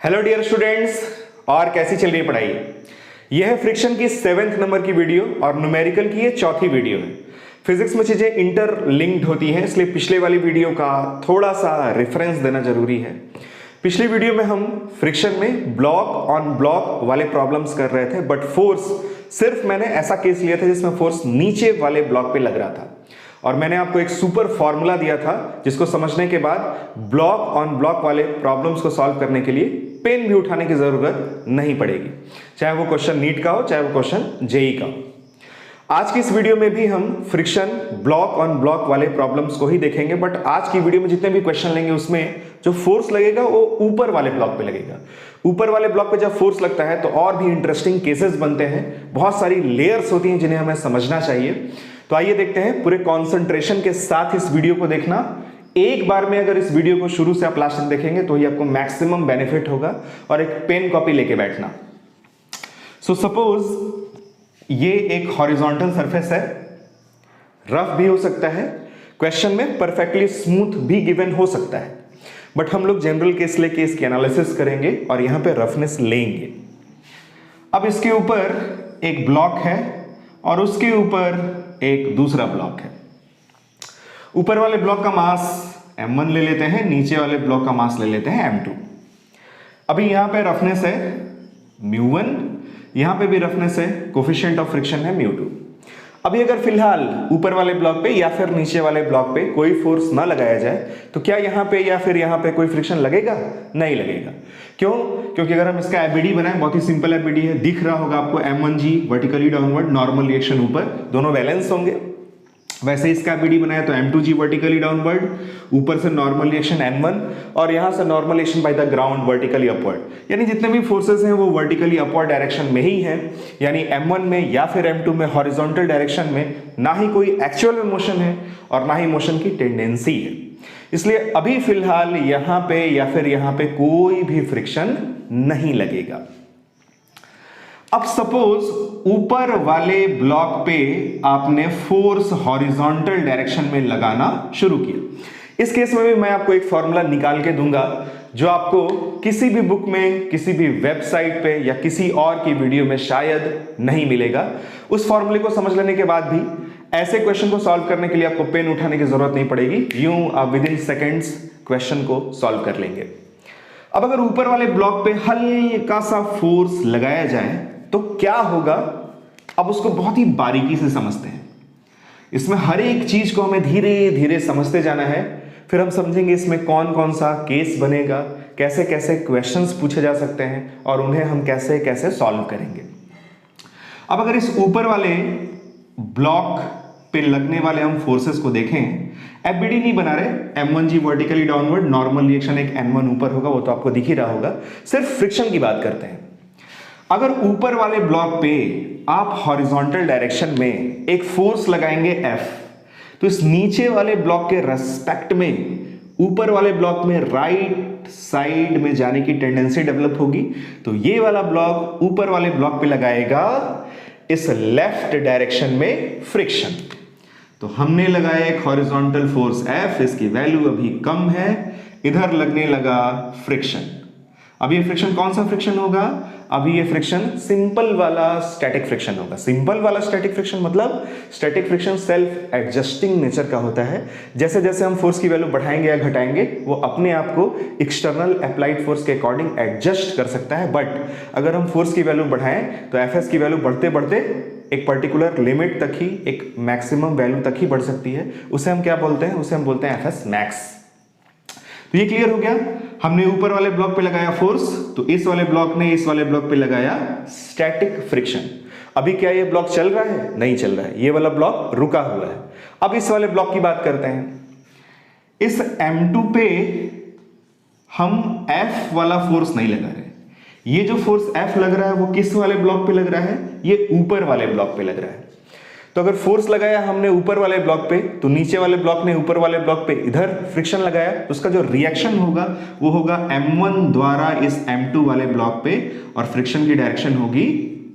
Hello dear students, और कैसी चल रही है पढ़ाई। यह है फ्रिक्शन की 7th नंबर की वीडियो और न्यूमेरिकल की ये चौथी वीडियो है। फिजिक्स में चीजें इंटरलिंक्ड होती हैं, इसलिए पिछले वाली वीडियो का थोड़ा सा रेफरेंस देना जरूरी है। पिछली वीडियो में हम फ्रिक्शन में ब्लॉक ऑन ब्लॉक वाले प्रॉब्लम्स कर रहे थे, बट फोर्स सिर्फ मैंने ऐसा केस लिया था जिसमें फोर्स नीचे वाले ब्लॉक पे लग रहा था, और मैंने आपको एक सुपर फॉर्मूला दिया था जिसको समझने के बाद ब्लॉक ऑन ब्लॉक वाले प्रॉब्लम्स को सॉल्व करने के लिए पेन भी उठाने की जरूरत नहीं पड़ेगी, चाहे वो क्वेश्चन नीट का हो चाहे वो क्वेश्चन जेई का हो। आज की इस वीडियो में भी हम फ्रिक्शन ब्लॉक ऑन ब्लॉक वाले प्रॉब्लम्स को ही देखेंगे, बट आज की वीडियो में जितने भी क्वेश्चन लेंगे उसमें जो फोर्स लगेगा वो ऊपर वाले ब्लॉक पे लगेगा। ऊपर वाले ब्लॉक पे जब फोर्स लगता है तो और भी इंटरेस्टिंग केसेस बनते हैं, बहुत सारी लेयर्स होती हैं जिन्हें हमें समझना चाहिए। तो आइए देखते हैं, पूरे कॉन्सेंट्रेशन के साथ इस वीडियो को देखना। एक बार में अगर इस वीडियो को शुरू से आप लास्ट तक देखेंगे तो ही आपको मैक्सिमम बेनिफिट होगा, और एक पेन कॉपी लेके बैठना। सो सपोज ये एक हॉरिजॉन्टल सरफेस है, रफ भी हो सकता है, क्वेश्चन में परफेक्टली स्मूथ भी गिवन हो सकता है, बट हम लोग जनरल केस लेके इसकी एनालिसिस करेंगे और यहां पे रफनेस लेंगे। अब इसके ऊपर एक ब्लॉक है और उसके ऊपर एक दूसरा ब्लॉक है। ऊपर वाले ब्लॉक का मास m1 ले लेते हैं, नीचे वाले ब्लॉक का मास ले लेते हैं m2। अभी यहां पे रफनेस है μ1, यहां पे भी रफनेस है, कोफिशिएंट ऑफ फ्रिक्शन है μ2। अभी अगर फिलहाल ऊपर वाले ब्लॉक पे या फिर नीचे वाले ब्लॉक पे कोई फोर्स ना लगाया जाए तो क्या यहां पे या फिर यहां पे कोई फ्रिक्शन लगेगा? नहीं लगेगा। क्यों? क्योंकि अगर हम इसका एबीडी बनाएं, बहुत ही सिंपल एबीडी है, दिख रहा होगा आपको m1g vertically downward, normal reaction ऊपर, दोनों बैलेंस होंगे। वैसे इसका एबीडी बनाया तो m2g वर्टिकली डाउनवर्ड, ऊपर से नॉर्मल रिएक्शन n1, और यहां से normal reaction by the ground vertically upward. यानी जितने भी फोर्सेस हैं वो वर्टिकली अपवर्ड डायरेक्शन में ही हैं, यानी m1 में या फिर m2 में हॉरिजॉन्टल डायरेक्शन में ना ही कोई एक्चुअल में मोशन है और ना ही मोशन की टेंडेंसी है। इसलिए अभी फिलहाल यहां पे या फिर यहां पे कोई भी फ्रिक्शन नहीं लगेगा। अब सपोज ऊपर वाले ब्लॉक पे आपने फोर्स हॉरिजॉन्टल डायरेक्शन में लगाना शुरू किया। इस केस में भी मैं आपको एक फॉर्मूला निकाल के दूंगा जो आपको किसी भी बुक में, किसी भी वेबसाइट पे या किसी और की वीडियो में शायद नहीं मिलेगा। उस फॉर्मूले को समझ लेने के बाद भी ऐसे क्वेश्चन को सॉल्व करने के लिए आपको पेन उठाने की जरूरत नहीं पड़ेगी, यूं आप विद इन सेकेंड्स क्वेश्चन को सॉल्व कर लेंगे। अब अगर ऊपर वाले ब्लॉक पे हल्का सा फोर्स लगाया जाए तो क्या होगा, अब उसको बहुत ही बारीकी से समझते हैं। इसमें हर एक चीज को हमें धीरे धीरे समझते जाना है, फिर हम समझेंगे इसमें कौन कौन सा केस बनेगा, कैसे कैसे क्वेश्चंस पूछे जा सकते हैं और उन्हें हम कैसे कैसे सॉल्व करेंगे। अब अगर इस ऊपर वाले ब्लॉक पे लगने वाले हम फोर्सेस को देखें, एफबीडी नहीं बना रहे, m1g vertically downward, normal reaction एक n1 ऊपर होगा, वो तो आपको दिख ही रहा होगा, सिर्फ फ्रिक्शन की बात करते हैं। अगर ऊपर वाले ब्लॉक पे आप हॉरिजॉन्टल डायरेक्शन में एक फोर्स लगाएंगे F, तो इस नीचे वाले ब्लॉक के रेस्पेक्ट में ऊपर वाले ब्लॉक में राइट साइड में जाने की टेंडेंसी डेवलप होगी, तो ये वाला ब्लॉक ऊपर वाले ब्लॉक पे लगाएगा इस लेफ्ट डायरेक्शन में फ्रिक्शन। तो हमने लगाया एक हॉरिजॉन्टल फोर्स F, इसकी वैल्यू अभी कम है, इधर लगने लगा फ्रिक्शन। अब ये फ्रिक्शन कौन सा फ्रिक्शन होगा? अभी ये फ्रिक्शन सिंपल वाला स्टैटिक फ्रिक्शन होगा। सिंपल वाला स्टैटिक फ्रिक्शन मतलब static friction self adjusting nature का होता है। जैसे जैसे हम फोर्स की वैल्यू बढ़ाएंगे या घटाएंगे वो अपने आप को एक्सटर्नल अप्लाइड फोर्स के अकॉर्डिंग एडजस्ट कर सकता है। बट अगर हम फोर्स की वैल्यू बढ़ाएं तो एफ एस की वैल्यू बढ़ते बढ़ते एक पर्टिकुलर लिमिट तक ही, एक मैक्सिमम वैल्यू तक ही बढ़ सकती है। उसे हम क्या बोलते हैं? उसे हम बोलते हैं एफ एस मैक्स। तो ये क्लियर हो गया। हमने ऊपर वाले ब्लॉक पे लगाया फोर्स, तो इस वाले ब्लॉक ने इस वाले ब्लॉक पे लगाया स्टैटिक फ्रिक्शन। अभी क्या ये ब्लॉक चल रहा है? नहीं चल रहा है, ये वाला ब्लॉक रुका हुआ है। अब इस वाले ब्लॉक की बात करते हैं। इस m2 पे हम F वाला फोर्स नहीं लगा रहे। ये जो फोर्स F लग रहा है वो किस वाले ब्लॉक पे लग रहा है? ये ऊपर वाले ब्लॉक पे लग रहा है। तो अगर फोर्स लगाया हमने ऊपर वाले ब्लॉक पे, तो नीचे वाले ब्लॉक ने ऊपर वाले ब्लॉक पे इधर फ्रिक्शन लगाया, तो उसका जो रिएक्शन होगा वो होगा m1 द्वारा इस m2 वाले ब्लॉक पे, और फ्रिक्शन की डायरेक्शन होगी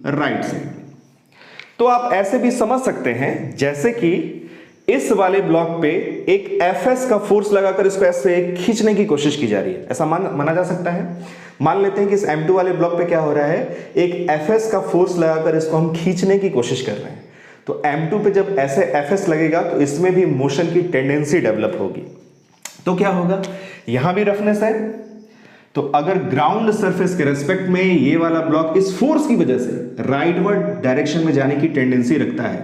राइट साइड। तो आप ऐसे भी समझ सकते हैं जैसे कि इस वाले ब्लॉक पे एक Fs का फोर्स लगाकर इसको ऐसे खींचने की कोशिश की जा रही है, ऐसा माना जा सकता है। मान लेते हैं कि इस M2 वाले ब्लॉक पे क्या हो रहा है, एक Fs का फोर्स लगाकर इसको हम खींचने की कोशिश कर रहे हैं। तो M2 पे जब ऐसे Fs लगेगा तो इसमें भी मोशन की टेंडेंसी डेवलप होगी। तो क्या होगा, यहां भी रफनेस है, तो अगर ग्राउंड सरफेस के रेस्पेक्ट में ये वाला ब्लॉक इस फोर्स की वजह से राइटवर्ड डायरेक्शन में जाने की टेंडेंसी रखता है,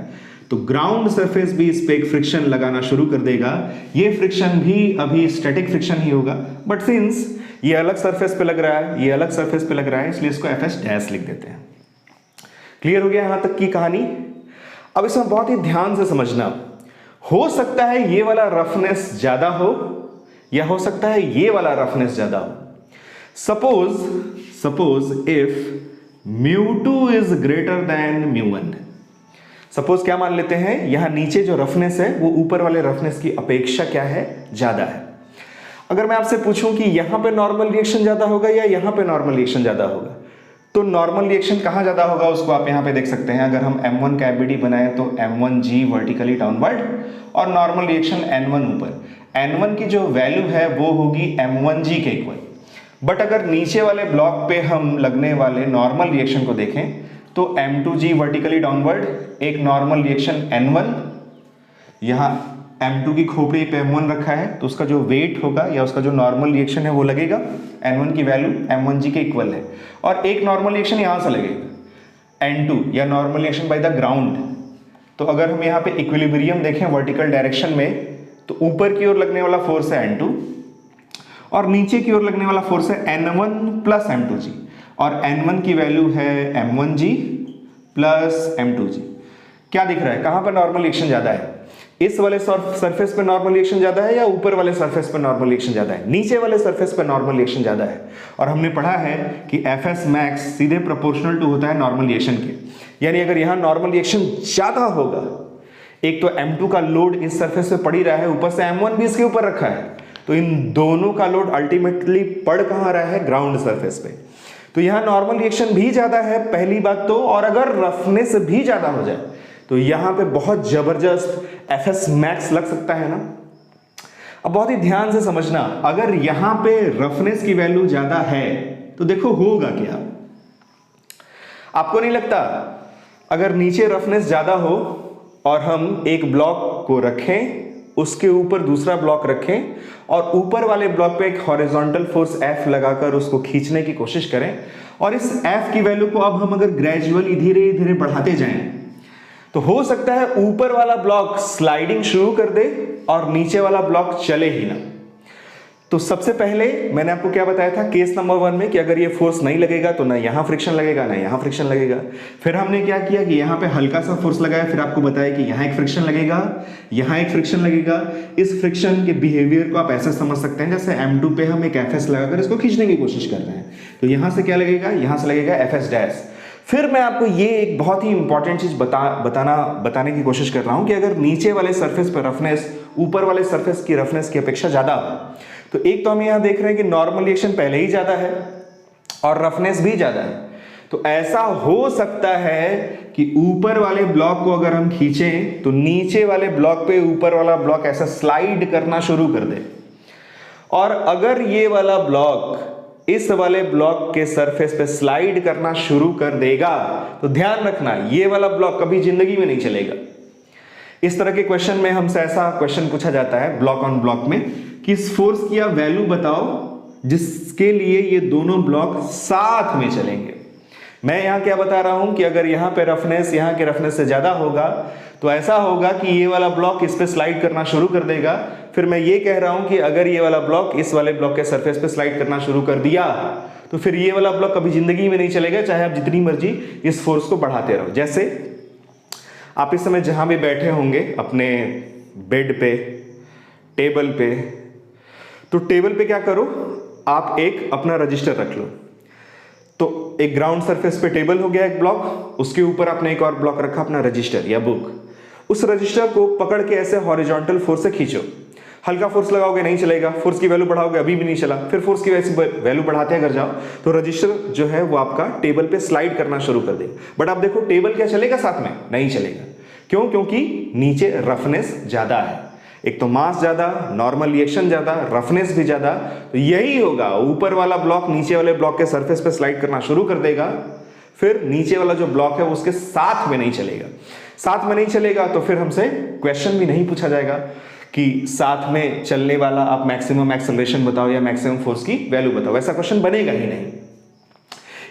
तो ग्राउंड सरफेस भी इस पे एक फ्रिक्शन लगाना शुरू कर देगा। ये फ्रिक्शन भी अभी स्टैटिक फ्रिक्शन ही होगा, बट सिंस ये अलग सरफेस पे लग रहा है, ये अलग सरफेस पे लग रहा है, इसलिए इसको Fs डैश लिख देते हैं। क्लियर हो गया यहां तक की कहानी। अब इसमें बहुत ही ध्यान से समझना, हो सकता है ये वाला रफनेस ज्यादा हो या हो सकता है ये वाला रफनेस ज्यादा हो। Suppose if mu2 is greater than mu1। Suppose क्या मान लेते हैं, यहां नीचे जो रफनेस है वो ऊपर वाले रफनेस की अपेक्षा क्या है, ज्यादा है। अगर मैं आपसे पूछूं कि यहां पे नॉर्मल रिएक्शन ज्यादा होगा या यहां पे नॉर्मल रिएक्शन ज्यादा होगा, तो नॉर्मल रिएक्शन कहां ज्यादा होगा उसको आप यहां पे देख सकते हैं। अगर हम M1 का एबीडी बनाए तो M1G वर्टिकली डाउनवर्ड और नॉर्मल रिएक्शन N1 ऊपर। N1 की जो वैल्यू है वो होगी M1G के इक्वल। बट अगर नीचे वाले ब्लॉक पे हम लगने वाले नॉर्मल रिएक्शन को देखें तो M2G वर्टिकली डाउनवर्ड, एक नॉर्मल रिएक्शन N1, यहां M2 की खोपड़ी पे M1 रखा है तो उसका जो वेट होगा या उसका जो नॉर्मल रिएक्शन है वो लगेगा, N1 की वैल्यू M1G के इक्वल है। और एक नॉर्मल रिएक्शन यहां से लगेगा N2 या normal reaction by the ground. तो अगर हम यहाँ पे इक्विलिब्रियम देखें वर्टिकल डायरेक्शन में, तो ऊपर की ओर लगने वाला फोर्स है N2 और नीचे की ओर लगने वाला फोर्स है N1 प्लस M2G, और N1 की वैल्यू है M1G प्लस M2G। क्या दिख रहा है, कहां पर नॉर्मल रिएक्शन ज्यादा है, इस वाले सरफेस पे नॉर्मल रिएक्शन ज्यादा है या ऊपर वाले सरफेस पे नॉर्मल रिएक्शन ज्यादा है? नीचे वाले सरफेस पे नॉर्मल रिएक्शन ज्यादा है। और हमने पढ़ा है कि Fs मैक्स सीधे प्रोपोर्शनल टू होता है नॉर्मल रिएक्शन के, यानी अगर यहां नॉर्मल रिएक्शन ज्यादा होगा, एक तो M2 का लोड इस सरफेस पे पड़ ही रहा है, ऊपर से M1 भी इसके ऊपर रखा है, तो इन दोनों का लोड अल्टीमेटली पड़ कहां रहा है, ग्राउंड सरफेस पे। तो यहां नॉर्मल रिएक्शन भी ज्यादा है पहली बात तो, और अगर रफनेस भी ज्यादा हो जाए तो यहां पे बहुत जबरदस्त Fs मैक्स लग सकता है ना। अब बहुत ही ध्यान से समझना, अगर यहां पे रफनेस की वैल्यू ज्यादा है तो देखो होगा क्या। आपको नहीं लगता अगर नीचे रफनेस ज्यादा हो और हम एक ब्लॉक को रखें, उसके ऊपर दूसरा ब्लॉक रखें और ऊपर वाले ब्लॉक पे एक हॉरिजॉन्टल फोर्स F लगाकर उसको खींचने की कोशिश करें, और इस F की वैल्यू को अब हम अगर ग्रेजुअली धीरे धीरे बढ़ाते जाएं, तो हो सकता है ऊपर वाला ब्लॉक स्लाइडिंग शुरू कर दे और नीचे वाला ब्लॉक चले ही ना। तो सबसे पहले मैंने आपको क्या बताया था केस नंबर 1 में कि अगर ये फोर्स नहीं लगेगा तो ना यहां फ्रिक्शन लगेगा ना यहां फ्रिक्शन लगेगा। फिर हमने क्या किया कि यहां पे हल्का सा फोर्स लगाया, फिर आपको बताया कि यहां एक फ्रिक्शन लगेगा, यहां एक फ्रिक्शन लगेगा। इस फ्रिक्शन के बिहेवियर को आप ऐसे समझ सकते हैं जैसे M2 पे हम एक Fs लगाकर इसको खींचने की कोशिश कर रहे हैं, तो यहां से क्या लगेगा, यहां से लगेगा Fs डैश। फिर मैं आपको ये एक बहुत ही इंपॉर्टेंट चीज बताने की कोशिश कर रहा हूं कि अगर नीचे वाले सरफेस पर रफनेस ऊपर वाले सरफेस की रफनेस की अपेक्षा ज्यादा हो, तो एक तो हम यहां देख रहे हैं कि नॉर्मल रिएक्शन पहले ही ज्यादा है और रफनेस भी ज्यादा है, तो ऐसा हो सकता है कि ऊपर वाले ब्लॉक को अगर हम खींचें तो नीचे वाले ब्लॉक पे ऊपर वाला ब्लॉक ऐसा स्लाइड करना शुरू कर दे, और अगर ये वाला ब्लॉक इस वाले ब्लॉक के सरफेस पे स्लाइड करना शुरू कर देगा तो ध्यान रखना ये वाला ब्लॉक कभी जिंदगी में नहीं चलेगा। इस तरह के क्वेश्चन में हमसे ऐसा क्वेश्चन पूछा जाता है ब्लॉक ऑन ब्लॉक में कि इस फोर्स की आप वैल्यू बताओ जिसके लिए ये दोनों ब्लॉक साथ में चलेंगे। मैं यहां क्या बता रहा हूं कि अगर यहां पे रफनेस यहां के रफनेस से ज्यादा होगा तो ऐसा होगा कि ये वाला ब्लॉक इस पे स्लाइड करना शुरू कर देगा। फिर मैं ये कह रहा हूं कि अगर ये वाला ब्लॉक इस वाले ब्लॉक के सरफेस पे स्लाइड करना शुरू कर दिया तो फिर ये वाला ब्लॉक कभी जिंदगी में नहीं चलेगा, चाहे आप जितनी मर्जी इस फोर्स को बढ़ाते रहो। जैसे आप इस समय जहां भी बैठे होंगे अपने बेड पे, टेबल पे, तो टेबल पे क्या करो, आप एक अपना रजिस्टर रख लो। तो एक ग्राउंड सरफेस पे टेबल हो गया एक ब्लॉक, उसके ऊपर आपने एक और ब्लॉक रखा अपना रजिस्टर या बुक। उस रजिस्टर को पकड़ के ऐसे हॉरिजॉन्टल फोर्स से खींचो, हल्का फोर्स लगाओगे नहीं चलेगा, फोर्स की वैल्यू बढ़ाओगे अभी भी नहीं चला, फिर फोर्स की वैल्यू बढ़ाते अगर जाओ तो रजिस्टर जो है वो आपका टेबल पे स्लाइड करना शुरू कर देगा। बट आप देखो टेबल क्या चलेगा साथ में, नहीं चलेगा। क्यों? क्योंकि नीचे रफनेस ज्यादा है। एक तो मास ज्यादा, नॉर्मल रिएक्शन ज्यादा, रफनेस भी ज्यादा। तो यही होगा, ऊपर वाला ब्लॉक नीचे वाले ब्लॉक के सरफेस पे स्लाइड करना शुरू कर देगा, फिर नीचे वाला जो ब्लॉक है उसके साथ में नहीं चलेगा। साथ में नहीं चलेगा तो फिर हमसे क्वेश्चन भी नहीं पूछा जाएगा कि साथ में चलने वाला आप मैक्सिमम एक्सेलरेशन बताओ या मैक्सिमम फोर्स की वैल्यू बताओ, ऐसा क्वेश्चन बनेगा ही नहीं।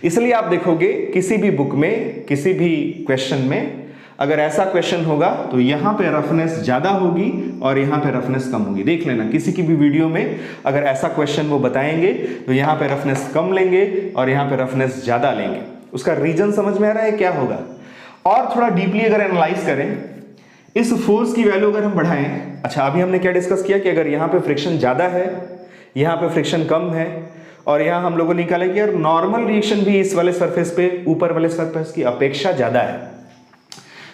इसलिए आप देखोगे किसी भी बुक में, किसी भी क्वेश्चन में अगर ऐसा क्वेश्चन होगा तो यहां पे रफनेस ज्यादा होगी और यहां पे रफनेस कम होगी। देख लेना किसी की भी वीडियो में अगर ऐसा क्वेश्चन वो बताएंगे तो यहां पे रफनेस कम लेंगे और यहां पे रफनेस ज्यादा लेंगे। उसका रीजन समझ में आ रहा है क्या होगा? और थोड़ा डीपली अगर एनालाइज करें, इस फोर्स की वैल्यू अगर हम बढ़ाएं, अच्छा अभी हमने क्या डिस्कस किया कि अगर यहां पे फ्रिक्शन ज्यादा है, यहां पे फ्रिक्शन कम है और यहां हम लोगों ने निकाला कि यार नॉर्मल रिएक्शन भी इस वाले सरफेस पे ऊपर वाले सरफेस की अपेक्षा ज्यादा है,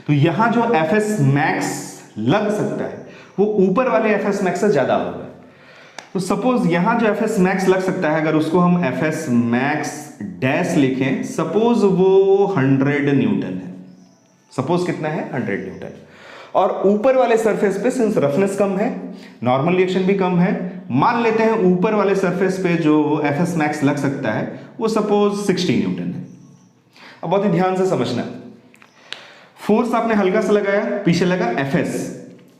तो यहां जो Fs मैक्स लग सकता है वो ऊपर वाले Fs मैक्स से ज्यादा होगा। तो सपोज यहां जो Fs मैक्स लग सकता है, अगर उसको हम Fs मैक्स डैश लिखें, सपोज वो 100 न्यूटन है, सपोज कितना है 100 न्यूटन, और ऊपर वाले सरफेस पे सिंस रफनेस कम है, नॉर्मल रिएक्शन भी कम है, मान लेते हैं ऊपर वाले सरफेस पे जो Fs मैक्स लग सकता है वो सपोज 60 न्यूटन है। अब बहुत ही ध्यान से समझना, फोर्स आपने हल्का सा लगाया, पीछे लगा Fs,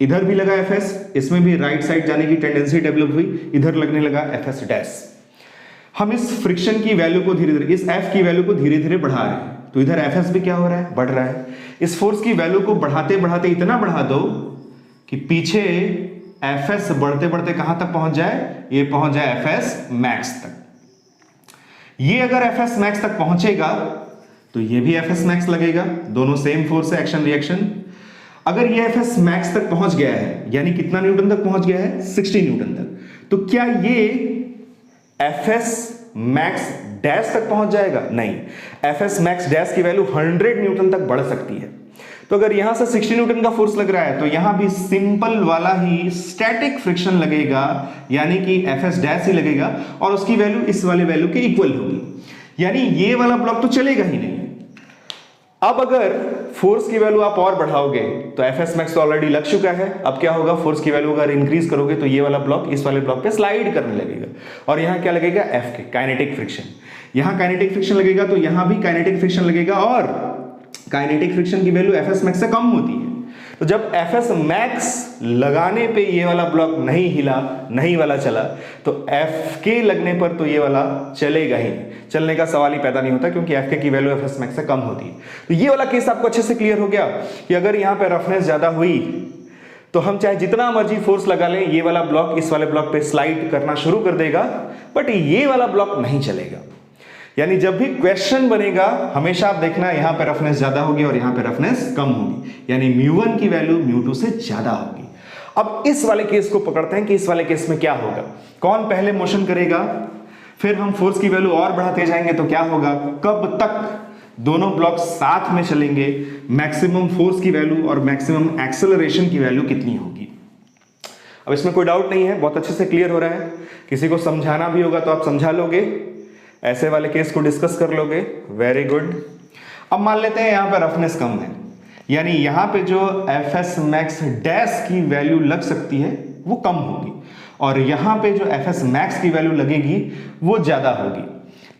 इधर भी लगा Fs, इसमें भी राइट साइड जाने की टेंडेंसी डेवलप हुई, इधर लगने लगा Fs डैश। हम इस फ्रिक्शन की वैल्यू को धीरे धीरे, इस F की वैल्यू को धीरे धीरे बढ़ा रहे हैं, तो इधर Fs भी क्या हो रहा है, बढ़ रहा है। इस फोर्स की वैल्यू को बढ़ाते बढ़ाते इतना बढ़ा दो कि पीछे Fs बढ़ते बढ़ते कहां तक पहुंच जाए, ये पहुंच जाए Fs मैक्स तक। ये अगर Fs मैक्स तक पहुंचेगा तो ये भी Fs मैक्स लगेगा, दोनों सेम फोर्स है, एक्शन रिएक्शन। अगर ये Fs मैक्स तक पहुंच गया है, यानी कितना न्यूटन तक पहुंच गया है, 60 न्यूटन तक, तो क्या ये Fs मैक्स डैश तक पहुंच जाएगा? नहीं, Fs मैक्स डैश की वैल्यू 100 न्यूटन तक बढ़ सकती है। तो अगर यहां से 60 न्यूटन का फोर्स लग रहा है तो यहां भी सिंपल वाला ही स्टैटिक फ्रिक्शन लगेगा, यानी कि Fs डैश ही लगेगा और उसकी वैल्यू इस वाले वैल्यू के इक्वल होगी, यानी ये वाला ब्लॉक तो चलेगा ही नहीं। अब अगर फोर्स की वैल्यू आप और बढ़ाओगे तो Fs मैक्स तो ऑलरेडी लग चुका है, अब क्या होगा, फोर्स की वैल्यू अगर इंक्रीज करोगे तो ये वाला ब्लॉक इस वाले ब्लॉक पे स्लाइड करने लगेगा और यहां क्या लगेगा, F के काइनेटिक फ्रिक्शन। यहां काइनेटिक फ्रिक्शन लगेगा तो यहां भी काइनेटिक फ्रिक्शन लगेगा और काइनेटिक फ्रिक्शन की वैल्यू Fs मैक्स से कम होती है। तो जब Fs मैक्स लगाने पे ये वाला ब्लॉक नहीं हिला, नहीं वाला चला, तो Fk लगने पर तो ये वाला चलेगा ही, चलने का सवाल ही पैदा नहीं होता, क्योंकि Fk की वैल्यू Fs मैक्स से कम होती है। तो ये वाला केस आपको अच्छे से क्लियर हो गया कि अगर यहाँ पे रफनेस ज्यादा हुई तो हम चाहे जितना मर्जी फोर्स लगा लें, ये वाला ब्लॉक इस वाले ब्लॉक पे स्लाइड करना शुरू कर देगा, बट ये वाला ब्लॉक नहीं चलेगा। यानी जब भी क्वेश्चन बनेगा हमेशा आप देखना यहां पे रफनेस ज्यादा होगी और यहां पे रफनेस कम होगी, यानी μ1 की वैल्यू μ2 से ज्यादा होगी। अब इस वाले केस को पकड़ते हैं कि इस वाले केस में क्या होगा, कौन पहले मोशन करेगा, फिर हम फोर्स की वैल्यू और बढ़ाते जाएंगे तो क्या होगा, कब तक दोनों ब्लॉक साथ में चलेंगे, मैक्सिमम फोर्स की वैल्यू और मैक्सिमम एक्सेलरेशन की वैल्यू कितनी होगी। अब इसमें कोई डाउट नहीं है, बहुत अच्छे से क्लियर हो रहा है। किसी को समझाना भी होगा तो आप समझा लोगे, ऐसे वाले केस को डिस्कस कर लोगे, वेरी गुड। अब मान लेते हैं यहां पर रफनेस कम है, यानी यहां पे जो Fs मैक्स डैश की वैल्यू लग सकती है वो कम होगी और यहां पे जो Fs मैक्स की वैल्यू लगेगी वो ज्यादा होगी।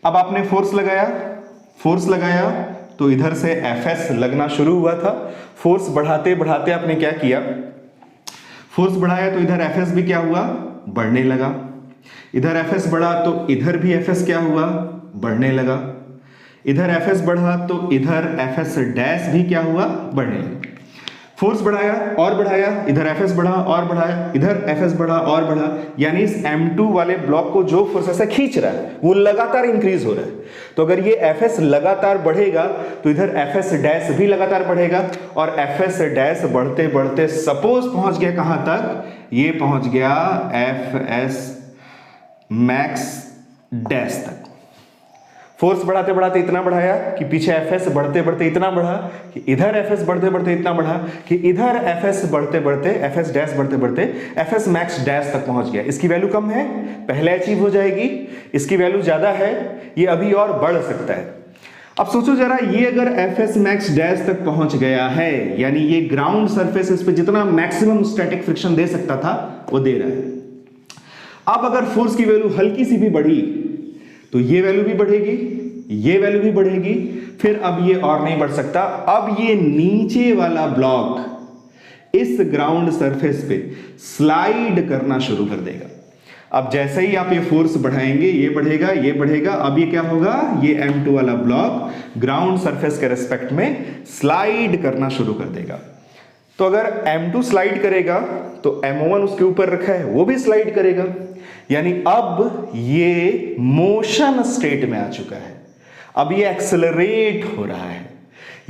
अब आपने फोर्स लगाया तो इधर से Fs लगना शुरू हुआ था, फोर्स बढ़ाते बढ़ाते आपने क्या किया, फोर्स बढ़ाया तो इधर Fs भी क्या हुआ, बढ़ने लगा, इधर Fs बढ़ा तो इधर भी Fs क्या हुआ, बढ़ने लगा, इधर Fs बढ़ा तो इधर Fs डैश भी क्या हुआ, बढ़ने लगा। फोर्स बढ़ाया और बढ़ाया, इधर Fs बढ़ा और बढ़ाया, इधर Fs बढ़ा और बढ़ा, यानी इस M2 वाले ब्लॉक को जो फोर्स ऐसे खींच रहा है वो लगातार इंक्रीज हो रहा है। तो अगर ये Fs लगातार बढ़ेगा तो इधर Fs डैश भी लगातार बढ़ेगा और Fs डैश बढ़ते बढ़ते सपोज पहुंच गया कहां तक, ये पहुंच गया Fs मैक्स डैश तक। फोर्स बढ़ाते बढ़ाते इतना बढ़ाया कि पीछे Fs बढ़ते बढ़ते इतना बढ़ा कि इधर Fs बढ़ते बढ़ते इतना बढ़ा कि इधर Fs बढ़ते बढ़ते Fs डैश बढ़ते बढ़ते Fs मैक्स डैश तक पहुंच गया। इसकी वैल्यू कम है, पहले अचीव हो जाएगी, इसकी वैल्यू ज्यादा है, ये अभी और बढ़ सकता है। अब सोचो जरा, ये अगर एफएस मैक्स डैश तक पहुंच गया है, यानी ये ग्राउंड सरफेस इस पे जितना मैक्सिमम स्टैटिक फ्रिक्शन दे सकता था वो दे रहा है। अब अगर फोर्स की वैल्यू हल्की सी भी बढ़ी तो ये वैल्यू भी बढ़ेगी, ये वैल्यू भी बढ़ेगी, फिर अब ये और नहीं बढ़ सकता। अब ये नीचे वाला ब्लॉक इस ग्राउंड सरफेस पे स्लाइड करना शुरू कर देगा। अब जैसे ही आप ये फोर्स बढ़ाएंगे, ये बढ़ेगा, ये बढ़ेगा, अब ये क्या होगा, ये M2 वाला ब्लॉक ग्राउंड सरफेस के रेस्पेक्ट में स्लाइड करना शुरू कर देगा। तो अगर M2 स्लाइड करेगा तो M1 उसके ऊपर रखा है वो भी स्लाइड करेगा, यानी अब ये मोशन स्टेट में आ चुका है। अब ये एक्सेलरेट हो रहा है,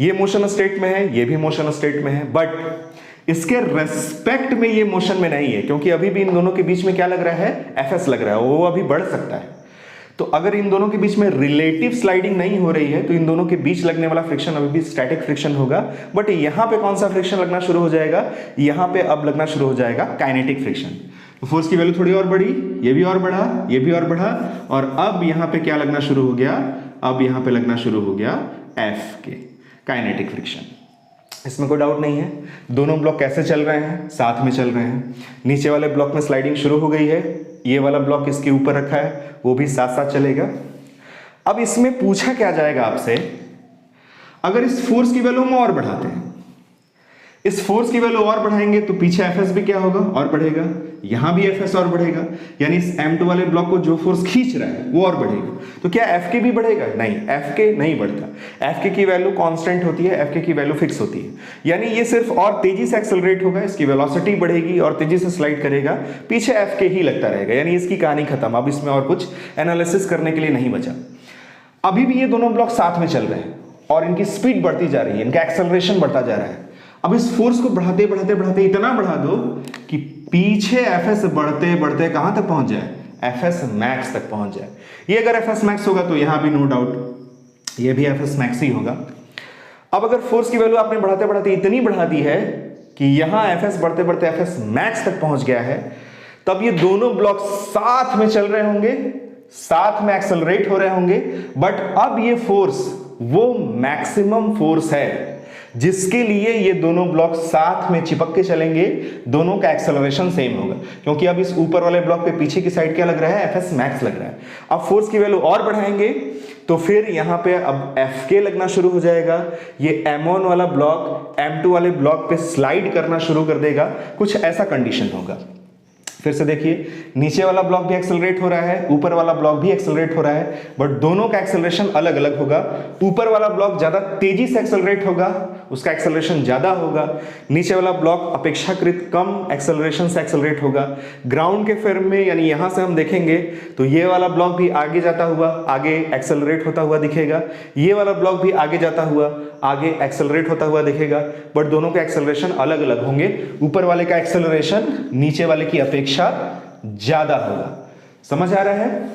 ये मोशन स्टेट में है, ये भी मोशन स्टेट में है, बट इसके रेस्पेक्ट में ये मोशन में नहीं है, क्योंकि अभी भी इन दोनों के बीच में क्या लग रहा है, एफएस लग रहा है, वो अभी बढ़ सकता है। तो अगर इन दोनों के बीच में रिलेटिव स्लाइडिंग नहीं हो रही है तो इन दोनों के बीच लगने वाला फ्रिक्शन अभी भी स्टैटिक फ्रिक्शन होगा, बट यहां पे कौन सा फ्रिक्शन लगना शुरू हो जाएगा, यहां पे अब लगना शुरू हो जाएगा काइनेटिक फ्रिक्शन। तो फोर्स की वैल्यू थोड़ी और बढ़ी, ये भी और बढ़ा, ये भी और बढ़ा, और अब यहां पे क्या लगना शुरू हो गया, अब यहां पे लगना शुरू हो गया एफ के काइनेटिक फ्रिक्शन। इसमें कोई डाउट नहीं है। दोनों ब्लॉक कैसे चल रहे हैं, साथ में चल रहे हैं। नीचे वाले ब्लॉक में स्लाइडिंग शुरू हो गई है, ये वाला ब्लॉक इसके ऊपर रखा है, वो भी साथ साथ चलेगा। अब इसमें पूछा क्या जाएगा आपसे, अगर इस फोर्स की वैल्यू में और बढ़ाते हैं, इस फोर्स की वैल्यू और बढ़ाएंगे तो पीछे एफएस भी क्या होगा, और बढ़ेगा, यहां भी एफएस और बढ़ेगा, यानी इस M2 वाले ब्लॉक को जो फोर्स खींच रहा है वो और बढ़ेगा। तो क्या एफके भी बढ़ेगा, नहीं, एफके नहीं बढ़ता। एफके की वैल्यू कांस्टेंट होती है, एफके की वैल्यू फिक्स होती है, यानी ये सिर्फ और तेजी से एक्सेलरेट होगा, इसकी वेलोसिटी बढ़ेगी और तेजी से स्लाइड करेगा, पीछे एफके ही लगता रहेगा, यानी इसकी कहानी खत्म। अब इसमें और कुछ एनालिसिस करने के लिए नहीं बचा। अभी भी ये दोनों ब्लॉक साथ में चल रहे हैं और इनकी स्पीड बढ़ती जा रही है, इनका एक्सेलरेशन बढ़ता जा रहा है। अब इस फोर्स को बढ़ाते बढ़ाते बढ़ाते इतना बढ़ा दो कि पीछे एफएस बढ़ते बढ़ते कहां तक पहुंच जाए, एफएस मैक्स तक पहुंच जाए। ये अगर एफएस मैक्स होगा तो यहां भी नो डाउट ये भी एफएस मैक्स ही होगा। अब अगर फोर्स की वैल्यू आपने बढ़ाते बढ़ाते इतनी बढ़ा दी है कि यहां एफएस बढ़ते बढ़ते एफएस मैक्स तक पहुंच गया है, तब ये दोनों ब्लॉक साथ में चल रहे होंगे, साथ में एक्सेलरेट हो रहे होंगे, बट अब ये फोर्स वो मैक्सिमम फोर्स है जिसके लिए ये दोनों ब्लॉक साथ में चिपक के चलेंगे, दोनों का एक्सेलरेशन सेम होगा, क्योंकि अब इस ऊपर वाले ब्लॉक पे पीछे की साइड क्या लग रहा है, एफएस मैक्स लग रहा है। अब फोर्स की वैल्यू और बढ़ाएंगे तो फिर यहां पे अब एफके लगना शुरू हो जाएगा, ये M1 वाला ब्लॉक M2 वाले ब्लॉक पे स्लाइड करना शुरू कर देगा, कुछ ऐसा कंडीशन होगा। फिर से देखिए, नीचे वाला ब्लॉक भी एक्सेलरेट हो रहा है, ऊपर वाला ब्लॉक भी एक्सेलरेट हो रहा है, बट दोनों का एक्सेलरेशन अलग अलग होगा। ऊपर वाला ब्लॉक ज्यादा तेजी से एक्सेलरेट होगा, उसका एक्सेलरेशन ज्यादा होगा। नीचे वाला ब्लॉक अपेक्षाकृत कम एक्सेलरेशन से एक्सेलरेट होगा। ग्राउंड के फॉर्म में, यानी यहां से हम देखेंगे तो ये वाला ब्लॉक भी आगे जाता हुआ आगे एक्सेलरेट होता हुआ दिखेगा, ये वाला ब्लॉक भी आगे जाता हुआ आगे एक्सेलरेट होता हुआ दिखेगा, बट दोनों के एक्सेलरेशन अलग अलग होंगे। ऊपर वाले का एक्सेलरेशन नीचे वाले की अपेक्षा ज्यादा होगा। समझ आ रहा है?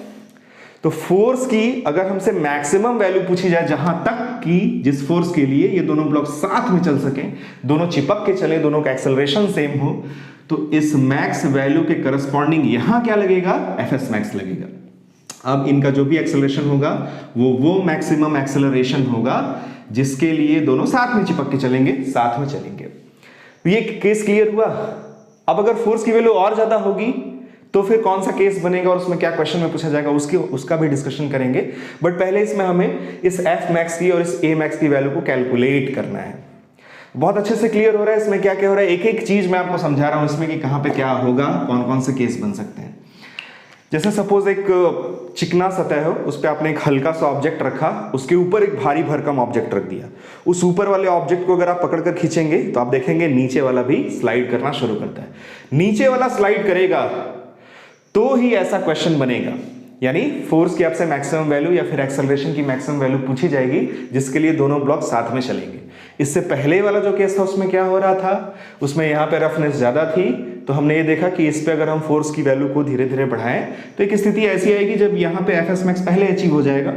तो फोर्स की अगर हमसे मैक्सिमम वैल्यू पूछी जाए, जहां तक कि जिस फोर्स के लिए ये दोनों ब्लॉक साथ में चल सकें, दोनों चिपक के चले, दोनों का एक्सेलरेशन सेम हो, तो इस मैक्स वैल्यू के करस्पॉन्डिंग यहां क्या लगेगा, एफएस मैक्स लगेगा। अब इनका जो भी एक्सेलरेशन होगा वो मैक्सिमम एक्सेलरेशन होगा जिसके लिए दोनों साथ में चिपक के चलेंगे, साथ में चलेंगे। तो ये केस क्लियर हुआ। अब अगर फोर्स की वैल्यू और ज्यादा होगी तो फिर कौन सा केस बनेगा और उसमें क्या क्वेश्चन में पूछा जाएगा, उसका भी डिस्कशन करेंगे। बट पहले इसमें हमें इस एफ मैक्स की और इस ए मैक्स की वैल्यू को कैलकुलेट करना है। बहुत अच्छे से क्लियर हो रहा है इसमें क्या क्या हो रहा है, एक एक चीज मैं आपको समझा रहा हूं इसमें कि कहां पे क्या होगा, कौन कौन से केस बन सकते हैं। जैसे सपोज एक चिकना सतह हो, उस पर आपने एक हल्का सा ऑब्जेक्ट रखा, उसके ऊपर एक भारी भरकम ऑब्जेक्ट रख दिया। उस ऊपर वाले ऑब्जेक्ट को अगर आप पकड़कर खींचेंगे तो आप देखेंगे नीचे वाला भी स्लाइड करना शुरू करता है। नीचे वाला स्लाइड करेगा तो ही ऐसा क्वेश्चन बनेगा, यानी फोर्स की आपसे मैक्सिमम वैल्यू या फिर एक्सेलरेशन की मैक्सिमम वैल्यू पूछी जाएगी जिसके लिए दोनों ब्लॉक साथ में चलेंगे। इससे पहले वाला जो केस था उसमें क्या हो रहा था, उसमें यहाँ पे रफनेस ज्यादा थी, तो हमने ये देखा कि इस पे अगर हम फोर्स की वैल्यू को धीरे धीरे बढ़ाएं तो एक स्थिति ऐसी आएगी जब यहाँ पे एफ एस मैक्स पहले अचीव हो जाएगा,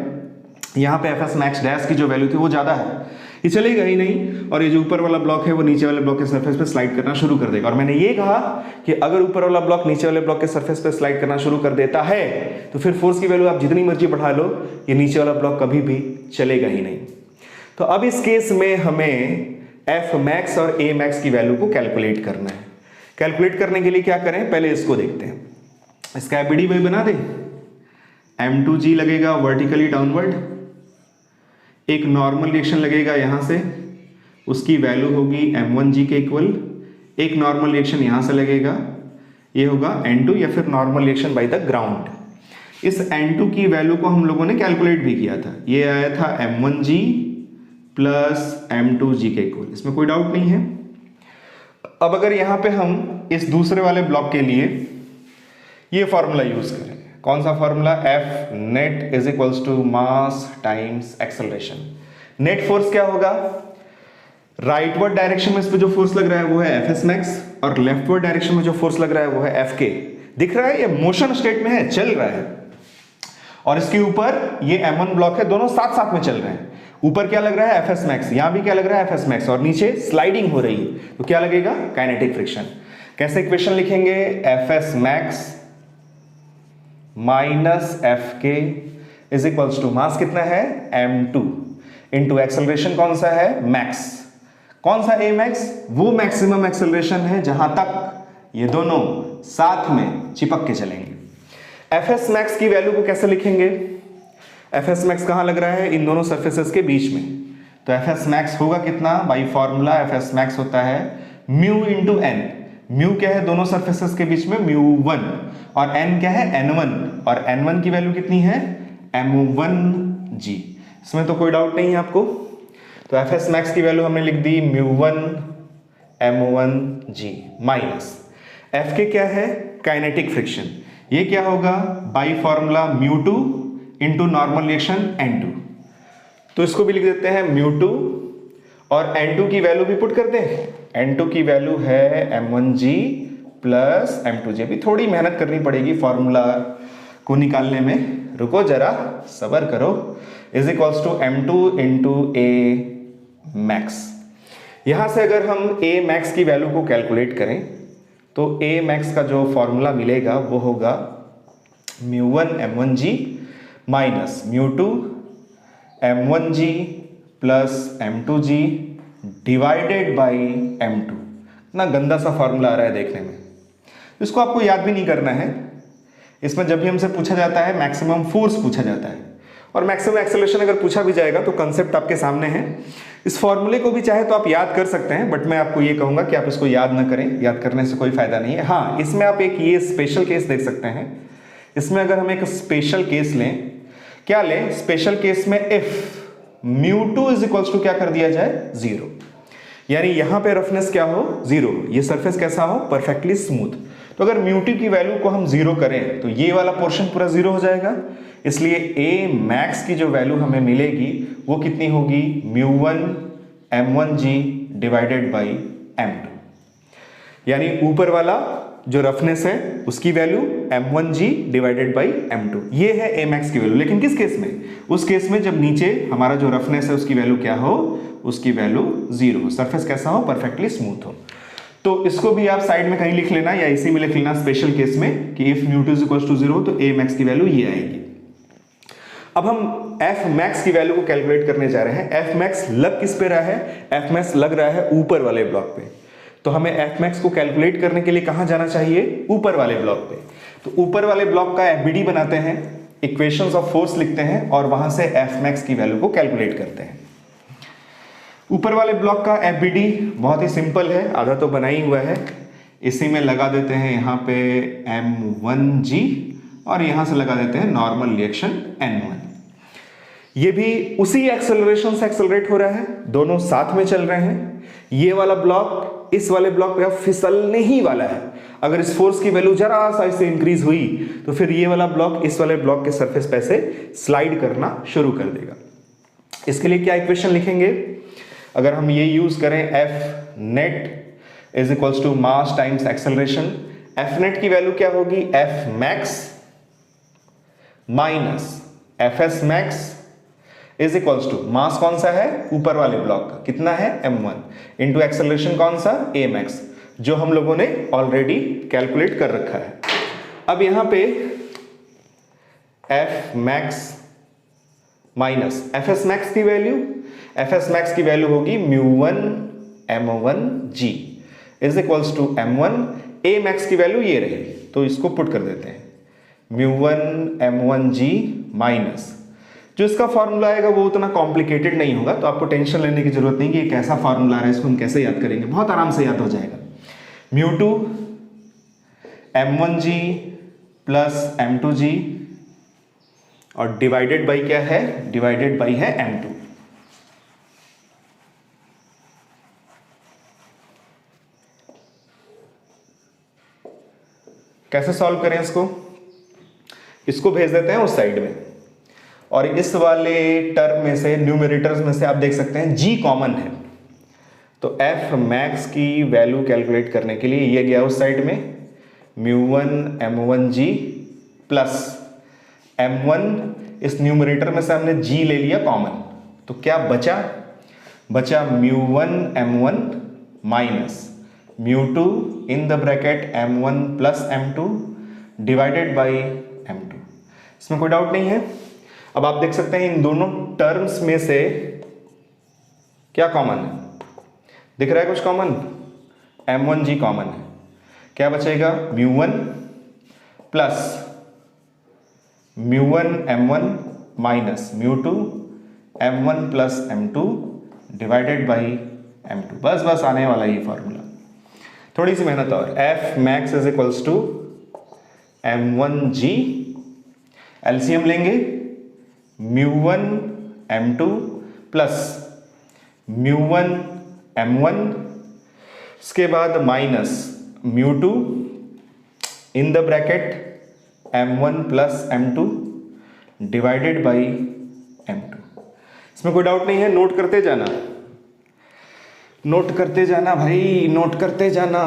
यहाँ पे एफ एस मैक्स डैश की जो वैल्यू थी वो ज्यादा है, ये चलेगा ही नहीं, और ये जो ऊपर वाला ब्लॉक है वो नीचे वाले ब्लॉक के सरफेस पे स्लाइड करना शुरू कर देगा। और मैंने ये कहा कि अगर ऊपर वाला ब्लॉक नीचे वाले ब्लॉक के सरफेस पे स्लाइड करना शुरू कर देता है तो फिर फोर्स की वैल्यू आप जितनी मर्जी बढ़ा लो, ये नीचे वाला ब्लॉक कभी भी चलेगा ही नहीं। तो अब इस केस में हमें एफ मैक्स और ए मैक्स की वैल्यू को कैलकुलेट करना है। कैलकुलेट करने के लिए क्या करें, पहले इसको देखते हैं। इसका एबीडी वही बना दें, m2g लगेगा वर्टिकली डाउनवर्ड, एक नॉर्मल रिएक्शन लगेगा यहां से, उसकी वैल्यू होगी m1g के इक्वल, एक नॉर्मल रिएक्शन यहां से लगेगा, ये होगा n2 या फिर normal reaction by the ground. इस n2 की वैल्यू को हम लोगों ने कैलकुलेट भी किया था, ये आया था m1g प्लस m2g के इक्वल, इसमें कोई डाउट नहीं है। अब अगर यहां पे हम इस दूसरे वाले ब्लॉक के लिए ये फॉर्मूला यूज करें, कौन सा formula, F net is equals to mass times acceleration. Net force क्या होगा, राइटवर्ड डायरेक्शन में इस पे जो फोर्स लग रहा है वो है एफ एस मैक्स, और लेफ्टवर्ड डायरेक्शन में जो फोर्स लग रहा है वो है एफ के। दिख रहा है ये मोशन स्टेट में है, चल रहा है, और इसके ऊपर ये m1 ब्लॉक है, दोनों साथ साथ में चल रहे हैं। ऊपर क्या लग रहा है, एफ एस मैक्स, यहां भी क्या लग रहा है, एफ एस मैक्स, और नीचे स्लाइडिंग हो रही है, तो क्या लगेगा, काइनेटिक फ्रिक्शन। कैसे इक्वेशन लिखेंगे, F S max minus F के इज इक्वल्स टू मास कितना है, m2 इंटू एक्सेलरेशन कौन सा है, मैक्स। कौन सा ए मैक्स, वो मैक्सिमम एक्सेलरेशन है जहां तक ये दोनों साथ में चिपक के चलेंगे। एफ एस मैक्स की वैल्यू को कैसे लिखेंगे, एफ एस मैक्स कहां लग रहा है, इन दोनों सरफेसेस के बीच में, तो एफ एस मैक्स होगा कितना, by formula F S max होता है म्यू इंटू एन। म्यू क्या है, दोनों सरफेसेस के बीच में μ1, और n क्या है, n1, और n1 की वैल्यू कितनी है, m1g। इसमें तो कोई डाउट नहीं है आपको। तो एफ एस मैक्स की वैल्यू हमने लिख दी μ1 m1g माइनस एफ के क्या है, काइनेटिक फ्रिक्शन, ये क्या होगा, by formula μ2 into normal reaction n2। तो इसको भी लिख देते हैं μ2, और n2 की वैल्यू भी पुट कर दें, n2 की वैल्यू है m1g प्लस m2g। भी थोड़ी मेहनत करनी पड़ेगी फॉर्मूला को निकालने में, रुको जरा सबर करो, is equals to m2 into a max. यहां से अगर हम ए मैक्स की वैल्यू को कैलकुलेट करें तो ए मैक्स का जो फॉर्मूला मिलेगा वो होगा μ1 m1g minus μ2 m1g plus m2g divided by m2। ना गंदा सा फॉर्मूला आ रहा है देखने में, इसको आपको याद भी नहीं करना है। इसमें जब भी हमसे पूछा जाता है मैक्सिमम फोर्स पूछा जाता है, और मैक्सिमम एक्सेलरेशन अगर पूछा भी जाएगा तो कंसेप्ट आपके सामने है। इस फॉर्मूले को भी चाहे तो आप याद कर सकते हैं, बट मैं आपको ये कहूंगा कि आप इसको याद ना करें, याद करने से कोई फायदा नहीं है। हाँ, इसमें आप एक ये स्पेशल केस देख सकते हैं। इसमें अगर हम एक स्पेशल केस लें, क्या लें, स्पेशल केस में इफ μ2 इज इक्वल्स टू क्या कर दिया जाए, 0, यानी यहां पे रफनेस क्या हो, 0, ये सरफेस कैसा हो, परफेक्टली स्मूथ। तो अगर μ2 की वैल्यू को हम 0 करें तो ये वाला पोर्शन पूरा 0 हो जाएगा, इसलिए a मैक्स की जो वैल्यू हमें मिलेगी वो कितनी होगी, μ1 m1g डिवाइडेड बाई m2, यानी ऊपर वाला जो रफनेस है उसकी value m1g divided by m2, ये है a मैक्स की वैल्यू। लेकिन किस केस में, उस केस में जब नीचे हमारा जो रफनेस है उसकी वैल्यू क्या हो, उसकी वैल्यू 0 हो, सरफेस कैसा हो, परफेक्टली स्मूथ हो। तो इसको भी आप साइड में कहीं लिख लेना या इसी में लिख लेना स्पेशल केस में कि इफ μ2 इज इक्वल्स टू 0 तो a मैक्स की वैल्यू ये आएगी। अब हम एफ मैक्स की वैल्यू को कैलकुलेट करने जा रहे हैं। एफ मैक्स लग किस पे रहा है, एफ मैक्स लग रहा है ऊपर वाले ब्लॉक पे, तो हमें एफ मैक्स को कैलकुलेट करने के लिए कहां जाना चाहिए, ऊपर वाले ब्लॉक पे। तो ऊपर वाले ब्लॉक का एफबीडी बनाते हैं, इक्वेशंस ऑफ फोर्स लिखते हैं, और वहां से एफ मैक्स की वैल्यू को कैलकुलेट करते हैं। ऊपर वाले ब्लॉक का एफबीडी बहुत ही सिंपल है, आधा तो बना ही हुआ है, इसी में लगा देते हैं यहाँ पे m1g, और यहां से लगा देते हैं नॉर्मल रिएक्शन n1। ये भी उसी एक्सेलरेशन से एक्सेलरेट हो रहा है, दोनों साथ में चल रहे हैं। ये वाला ब्लॉक इस वाले ब्लॉक पे फिसलने ही वाला है। अगर इस फोर्स की वैल्यू जरा सा इससे इंक्रीज हुई तो फिर ये वाला ब्लॉक इस वाले ब्लॉक के सरफेस पे से स्लाइड करना शुरू कर देगा। इसके लिए क्या इक्वेशन लिखेंगे, अगर हम ये यूज करें F net is equals to mass times acceleration, F net की वैल्यू क्या होगी, F max minus F S max is equals to mass कौन सा है ऊपर वाले ब्लॉक का कितना है m1 इंटू एक्सेलरेशन कौन सा a max जो हम लोगों ने ऑलरेडी कैलकुलेट कर रखा है। अब यहां पे F max minus Fs max की वैल्यू, Fs max की वैल्यू होगी μ1 m1g is equals to m1 a max की वैल्यू ये रहेगी, तो इसको पुट कर देते हैं μ1 m1g माइनस जो इसका फॉर्मूला आएगा वो उतना कॉम्प्लिकेटेड नहीं होगा, तो आपको टेंशन लेने की जरूरत नहीं कि ये कैसा फॉर्मूला है, इसको हम कैसे याद करेंगे, बहुत आराम से याद हो जाएगा। μ2 m1g प्लस m2g और डिवाइडेड बाई क्या है, डिवाइडेड बाई है m2। कैसे सॉल्व करें इसको भेज देते हैं उस साइड में, और इस वाले टर्म में से न्यूमरेटर्स में से आप देख सकते हैं g कॉमन है, तो F max की वैल्यू कैलकुलेट करने के लिए ये गया उस साइड में μ1 m1g प्लस m1, इस न्यूमरेटर में से हमने g ले लिया कॉमन, तो क्या बचा μ1 m1 minus μ2 in the bracket m1 plus m2 divided by m2। इसमें कोई डाउट नहीं है। अब आप देख सकते हैं इन दोनों टर्म्स में से क्या कॉमन है, दिख रहा है कुछ कॉमन, m1g कॉमन है, क्या बचेगा μ1 plus μ1 m1 minus μ2 m1 plus m2 divided by m2। बस आने वाला ये फॉर्मूला, थोड़ी सी मेहनत और। F max is equals to m1g, LCM लेंगे μ1 m2 प्लस μ1 m1, इसके बाद minus μ2 in the bracket m1 plus m2 divided by m2। इसमें कोई डाउट नहीं है, नोट करते जाना, नोट करते जाना भाई, नोट करते जाना,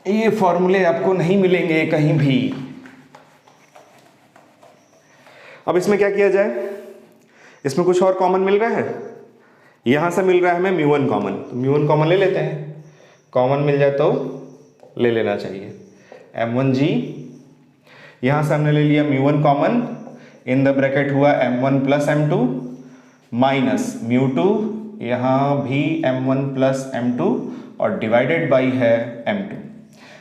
ये फॉर्मूले आपको नहीं मिलेंगे कहीं भी। अब इसमें क्या किया जाए, इसमें कुछ और कॉमन मिल रहा है, यहां से मिल रहा है हमें μ1 कॉमन, तो μ1 कॉमन ले लेते हैं, कॉमन मिल जाए तो ले लेना चाहिए। m1g यहां से हमने ले लिया μ1 कॉमन, इन द ब्रैकेट हुआ m1 प्लस m2 माइनस μ2 यहां भी m1 प्लस m2 और डिवाइडेड बाई है m2।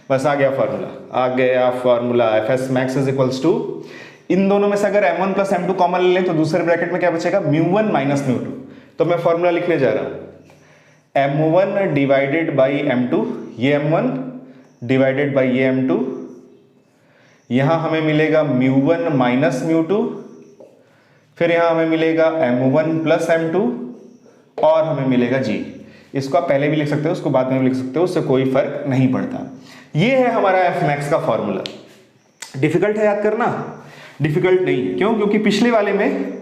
बस आ गया formula, Fs max is equals to, इन दोनों में से अगर m1 प्लस m2 कॉमन ले लें तो दूसरे ब्रैकेट में क्या बचेगा μ1 माइनस μ2, तो मैं फॉर्मूला लिखने जा रहा हूं m1 डिवाइडेड बाई m2, ये m1 डिवाइडेड बाई ये m2, यहां हमें मिलेगा μ1 माइनस μ2, फिर यहां हमें मिलेगा m1 प्लस m2 और हमें मिलेगा g। इसको आप पहले भी लिख सकते हो, उसको बाद में भी लिख सकते हो, उससे कोई फर्क नहीं पड़ता। ये है हमारा F max का फॉर्मूला। डिफिकल्ट है याद करना, डिफिकल्ट नहीं है, क्यों, क्योंकि पिछले वाले में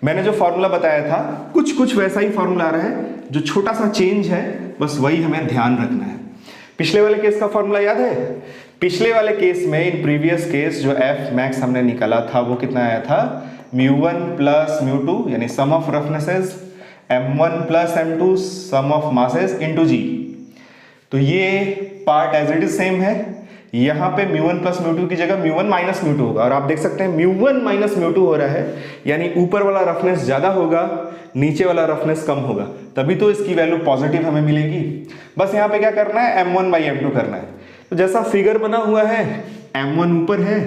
मैंने जो फॉर्मूला बताया था कुछ वैसा ही फॉर्मूला आ रहा है, जो छोटा सा चेंज है बस वही हमें ध्यान रखना है। पिछले वाले केस का फॉर्मूला याद है, पिछले वाले केस में इन प्रीवियस केस जो F max हमने निकाला था वो कितना आया था μ1 प्लस μ2 यानी sum of roughnesses, m1 plus m2 sum of masses into g। तो ये part as it is same है, यहाँ पे μ1 प्लस μ2 की जगह μ1 माइनस μ2 होगा, और आप देख सकते हैं μ1 माइनस μ2 हो रहा है, यानी ऊपर वाला रफनेस ज्यादा होगा, नीचे वाला रफनेस कम होगा, तभी तो इसकी वैल्यू पॉजिटिव हमें मिलेगी। बस यहाँ पे क्या करना है, m1 बाई m2 करना है। तो जैसा फिगर बना हुआ है m1 ऊपर है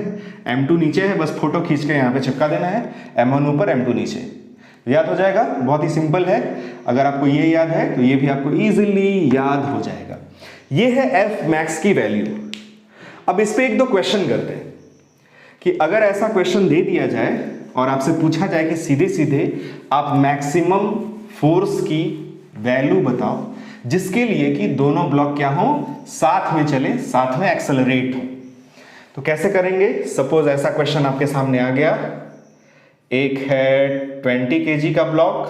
m2 नीचे है, बस फोटो खींच के यहाँ पे चिपका देना है, m1 ऊपर m2 नीचे, याद हो जाएगा। बहुत ही सिंपल है, अगर आपको ये याद है तो ये भी आपको इजीली याद हो जाएगा। ये है F max की वैल्यू। अब इस पे एक दो क्वेश्चन करते हैं कि अगर ऐसा क्वेश्चन दे दिया जाए और आपसे पूछा जाए कि सीधे सीधे आप मैक्सिमम फोर्स की वैल्यू बताओ जिसके लिए कि दोनों ब्लॉक क्या हो, साथ में चले, साथ में एक्सेलरेट हो, तो कैसे करेंगे। सपोज ऐसा क्वेश्चन आपके सामने आ गया, एक है 20 kg का ब्लॉक,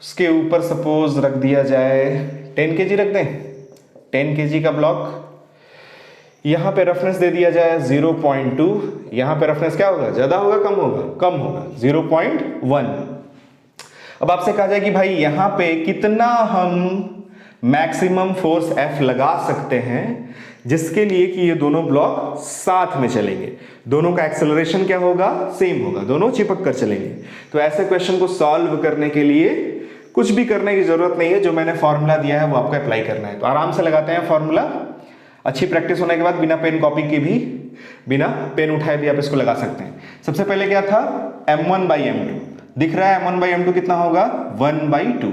उसके ऊपर सपोज रख दिया जाए 10 kg, रख दें 10 kg का ब्लॉक, यहां पे रफनेस दे दिया जाए 0.2, यहां पे रफनेस क्या होगा, ज्यादा होगा कम होगा, कम होगा 0.1। अब आपसे कहा जाए कि भाई यहां पे कितना हम मैक्सिमम फोर्स F लगा सकते हैं जिसके लिए कि ये दोनों ब्लॉक साथ में चलेंगे, दोनों का एक्सेलरेशन क्या होगा, सेम होगा, दोनों चिपक कर चलेंगे। तो ऐसे क्वेश्चन को सॉल्व करने के लिए कुछ भी करने की जरूरत नहीं है, जो मैंने फॉर्मूला दिया है वो आपको अप्लाई करना है। तो आराम से लगाते हैं फॉर्मूला। अच्छी प्रैक्टिस होने के बाद बिना पेन कॉपी के भी, बिना पेन उठाए भी आप इसको लगा सकते हैं। सबसे पहले क्या था, m1/m2 दिख रहा है, m1/m2 कितना होगा 1/2।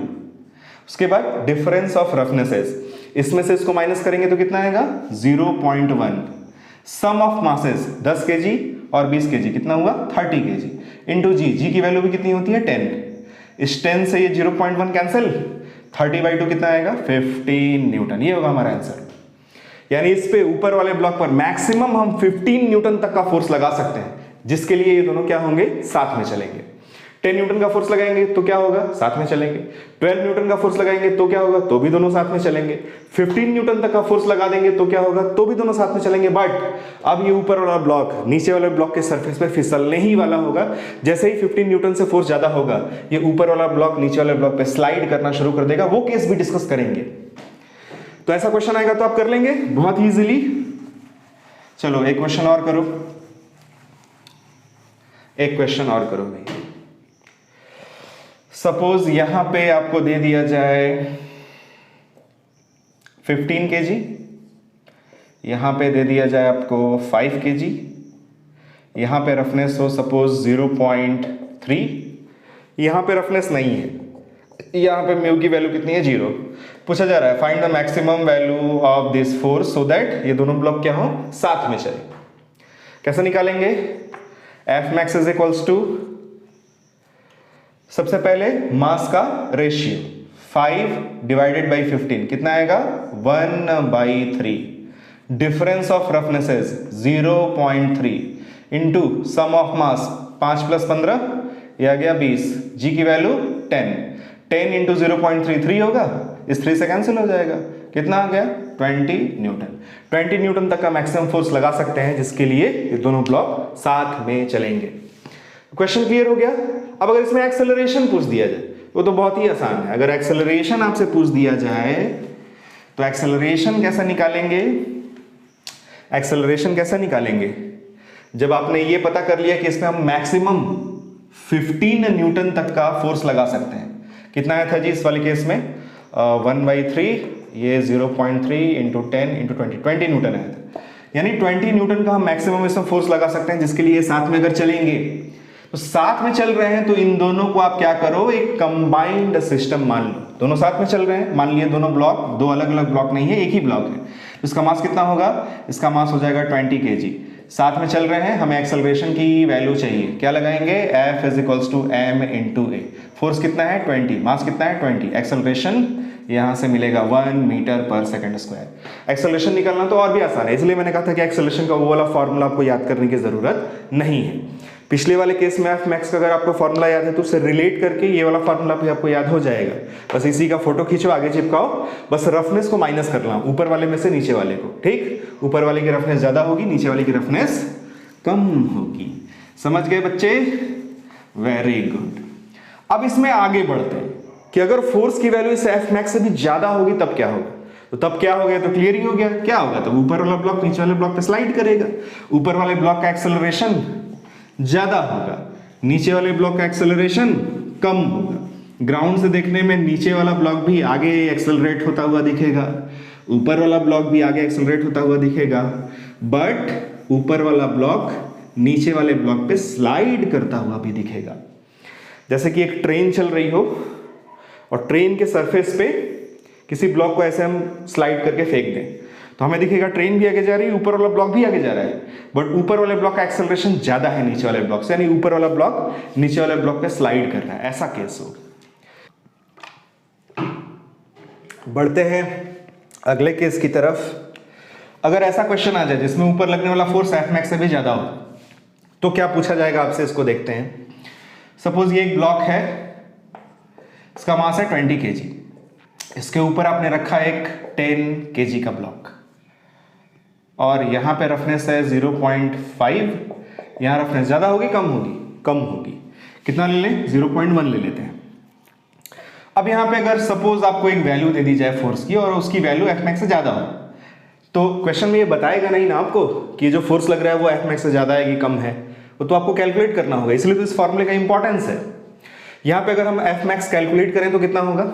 उसके बाद डिफरेंस ऑफ रफनेसेस, इसमें से इसको माइनस करेंगे तो कितना आएगा 0.1। सम ऑफ मासेस 10 kg और 20 kg कितना हुआ 30 kg इंटू जी की वैल्यू भी कितनी होती है 10। इस 10 से ये 0.1 कैंसिल, 30/2 कितना आएगा 15 न्यूटन। ये होगा हमारा आंसर। यानी इस पे ऊपर वाले ब्लॉक पर मैक्सिमम हम 15 न्यूटन तक का फोर्स लगा सकते हैं, जिसके लिए ये दोनों क्या होंगे, साथ में चलेंगे। 10 न्यूटन का फोर्स लगाएंगे तो क्या होगा, साथ में चलेंगे। 12 न्यूटन का फोर्स लगाएंगे तो क्या होगा, तो भी दोनों साथ में चलेंगे। 15 न्यूटन तक का फोर्स लगा देंगे तो क्या होगा, तो भी दोनों साथ में चलेंगे। बट अब ये ऊपर वाला ब्लॉक नीचे वाले ब्लॉक के सरफेस पे फिसलने ही वाला होगा। जैसे ही 15 न्यूटन से फोर्स ज्यादा होगा, ये ऊपर वाला ब्लॉक नीचे वाले ब्लॉक पे स्लाइड करना शुरू कर देगा। वो केस भी डिस्कस करेंगे। तो ऐसा क्वेश्चन आएगा तो आप कर लेंगे बहुत इजीली। चलो एक क्वेश्चन और करो, एक क्वेश्चन और करो भाई। सपोज यहां पे आपको दे दिया जाए 15 kg, यहां पे दे दिया जाए आपको 5 kg, यहां पे रफनेस हो सपोज 0.3, यहां पे रफनेस नहीं है, यहां पे म्यू की वैल्यू कितनी है 0। पूछा जा रहा है find the maximum value of this force so that ये दोनों ब्लॉक क्या हो, साथ में चले। कैसे निकालेंगे, F max is equals to, सबसे पहले मास का रेशियो 5 डिवाइडेड बाई 15 कितना आएगा 1/3। Difference of roughnesses 0.3 into sum of mass 5 + 15 ये आ गया 20, जी की वैल्यू 10 इंटू 0.3 3 होगा, इस 3 से कैंसिल हो जाएगा, कितना आ गया 20 न्यूटन। 20 न्यूटन तक का मैक्सिमम फोर्स लगा सकते हैं, जिसके लिए ये दोनों ब्लॉक साथ में चलेंगे। क्वेश्चन क्लियर हो गया। अब अगर इसमें एक्सेलरेशन पूछ दिया जाए वो तो बहुत ही आसान है। अगर एक्सेलरेशन आपसे पूछ दिया जाए तो एक्सेलरेशन कैसे निकालेंगे, एक्सेलरेशन कैसे निकालेंगे, जब आपने ये पता कर लिया कि इसमें हम मैक्सिमम 15 न्यूटन तक का फोर्स लगा सकते हैं। कितना आया था जी इस वाले केस में 1/3, ये 0.3 इंटू 10 इंटू 20 न्यूटन आया था। यानी 20 न्यूटन का हम मैक्सिमम इसमें फोर्स लगा सकते हैं, जिसके लिए साथ में अगर चलेंगे तो साथ में चल रहे हैं तो इन दोनों को आप क्या करो, एक कंबाइंड सिस्टम मान लो। दोनों साथ में चल रहे हैं, मान लिए दोनों ब्लॉक, दो अलग अलग ब्लॉक नहीं है, एक ही ब्लॉक है। इसका मास कितना होगा, इसका मास हो जाएगा 20 kg। साथ में चल रहे हैं, हमें एक्सेलरेशन की वैल्यू चाहिए, क्या लगाएंगे F is equals to m into a. Force कितना है 20, मास कितना है 20, एक्सेलरेशन यहां से मिलेगा 1 मीटर पर सेकंड स्क्वायर। एक्सेलरेशन निकालना तो और भी आसान है, इसलिए मैंने कहा था कि एक्सेलरेशन का वो वाला फॉर्मूला आपको याद करने की जरूरत नहीं है। पिछले वाले केस में F max का अगर आपको फॉर्मूला याद है तो उससे रिलेट करके ये वाला फॉर्मूला भी आपको याद हो जाएगा। बस इसी का फोटो खींचो, आगे चिपकाओ, बस रफनेस को माइनस करना ऊपर वाले में से नीचे वाले को। ठीक, ऊपर वाले की रफनेस ज्यादा होगी, नीचे वाले की रफनेस कम होगी। समझ गए बच्चे, वेरी गुड। अब इसमें आगे बढ़ते हैं कि अगर फोर्स की वैल्यू इस F max से भी ज्यादा होगी तब क्या होगा। तो तब क्या हो गया, तो क्लियर ही हो गया। क्या होगा, तो ऊपर वाला ब्लॉक नीचे वाले ब्लॉक पे स्लाइड करेगा। ऊपर वाले ब्लॉक का एक्सेलरेशन ज्यादा होगा, नीचे वाले ब्लॉक का एक्सेलरेशन कम होगा। ग्राउंड से देखने में नीचे वाला ब्लॉक भी आगे एक्सेलरेट होता हुआ दिखेगा, ऊपर वाला ब्लॉक भी आगे एक्सेलरेट होता हुआ दिखेगा, बट ऊपर वाला ब्लॉक नीचे वाले ब्लॉक पे स्लाइड करता हुआ भी दिखेगा। जैसे कि एक ट्रेन चल रही हो और ट्रेन के सरफेस पे किसी ब्लॉक को ऐसे हम स्लाइड करके फेंक दें तो हमें दिखेगा ट्रेन भी आगे जा रही है, ऊपर वाला ब्लॉक भी आगे जा रहा है, बट ऊपर वाले ब्लॉक का एक्सेलरेशन ज्यादा है नीचे वाले ब्लॉक से, यानी ऊपर वाला ब्लॉक नीचे वाले ब्लॉक पे स्लाइड कर रहा है। ऐसा केस हो। बढ़ते हैं अगले केस की तरफ। अगर ऐसा क्वेश्चन आ जाए जिसमें ऊपर लगने वाला फोर्स F max से भी ज्यादा हो तो क्या पूछा जाएगा आपसे, इसको देखते हैं। सपोज ये एक ब्लॉक है, इसका मास है 20 kg, इसके ऊपर आपने रखा एक 10 kg का ब्लॉक। और यहाँ पे रफनेस है 0.5, यहाँ रफनेस ज़्यादा होगी कम होगी? कम होगी। कितना ले लें? 0.1 ले लेते हैं। अब यहाँ पे अगर सपोज आपको एक वैल्यू दे दी जाए फोर्स की और उसकी वैल्यू एफ मैक्स से ज़्यादा हो, तो क्वेश्चन में ये बताएगा नहीं ना आपको कि जो फोर्स लग रहा है वो एफ मैक्स से ज़्यादा है कि कम है, वो तो आपको कैलकुलेट करना होगा। इसलिए तो इस फॉर्मूले का इंपॉर्टेंस है। यहाँ पे अगर हम एफ मैक्स कैलकुलेट करें तो कितना होगा?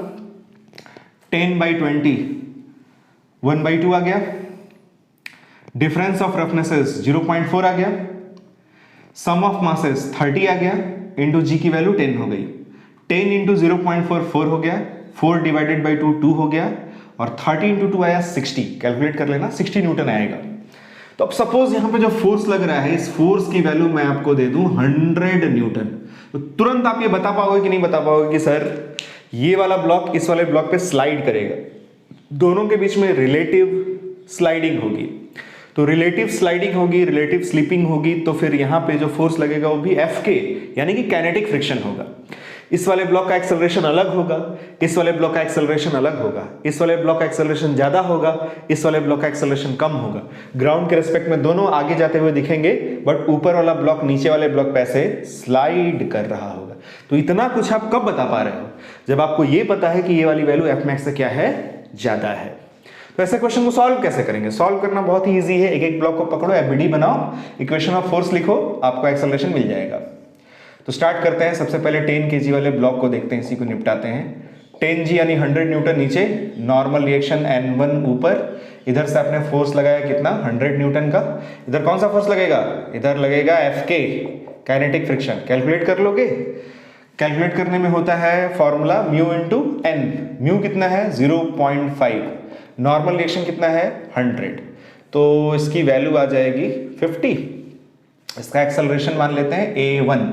10/20, 1/2 आ गया। डिफरेंस ऑफ रफनेसेस 0.4 आ गया। सम ऑफ मासेस 30 आ गया, इंटू जी की वैल्यू 10 हो गई। 10 इंटू 0.4 4 हो गया, 4 डिवाइडेड बाई 2 2 हो गया, और 30 इंटू 2 आया 60। कैलकुलेट कर लेना, 60 न्यूटन आएगा। तो अब सपोज यहाँ पे जो फोर्स लग रहा है, इस फोर्स की वैल्यू मैं आपको दे दूं 100 न्यूटन, तो तुरंत आप ये बता पाओगे कि नहीं बता पाओगे कि सर ये वाला ब्लॉक इस वाले ब्लॉक पे स्लाइड करेगा? दोनों के बीच में रिलेटिव स्लाइडिंग होगी, तो रिलेटिव स्लाइडिंग होगी, रिलेटिव स्लिपिंग होगी, तो फिर यहाँ पे जो फोर्स लगेगा वो भी एफ के यानी कि काइनेटिक फ्रिक्शन होगा। इस वाले ब्लॉक का एक्सेलरेशन अलग होगा, इस वाले ब्लॉक का एक्सेलरेशन अलग होगा, इस वाले ब्लॉक का एक्सेलरेशन ज्यादा होगा, इस वाले ब्लॉक का एक्सेलरेशन कम होगा। ग्राउंड के रिस्पेक्ट में दोनों आगे जाते हुए दिखेंगे, बट ऊपर वाला ब्लॉक नीचे वाले ब्लॉक पे ऐसे स्लाइड कर रहा होगा। तो इतना कुछ आप कब बता पा रहे हो? जब आपको ये पता है कि ये वाली वैल्यू एफ मैक्स से क्या है? ज्यादा है। तो ऐसे क्वेश्चन को सॉल्व कैसे करेंगे? सॉल्व करना बहुत ही इजी है। एक एक ब्लॉक को पकड़ो, एफबीडी बनाओ, इक्वेशन ऑफ फोर्स लिखो, आपको एक्सेलरेशन मिल जाएगा। तो स्टार्ट करते हैं। सबसे पहले 10 kg वाले ब्लॉक को देखते हैं, इसी को निपटाते हैं। 10g यानी 100 न्यूटन नीचे, नॉर्मल रिएक्शन N1 ऊपर, इधर से आपने फोर्स लगाया कितना? 100 न्यूटन का। इधर कौन सा फोर्स लगेगा? इधर लगेगा Fk, काइनेटिक फ्रिक्शन। कैलकुलेट कर लोगे? कैलकुलेट करने में होता है formula mu into N. Mu कितना है? 0.5। नॉर्मल रिएक्शन कितना है? 100, तो इसकी वैल्यू आ जाएगी 50। इसका एक्सेलरेशन मान लेते हैं a1।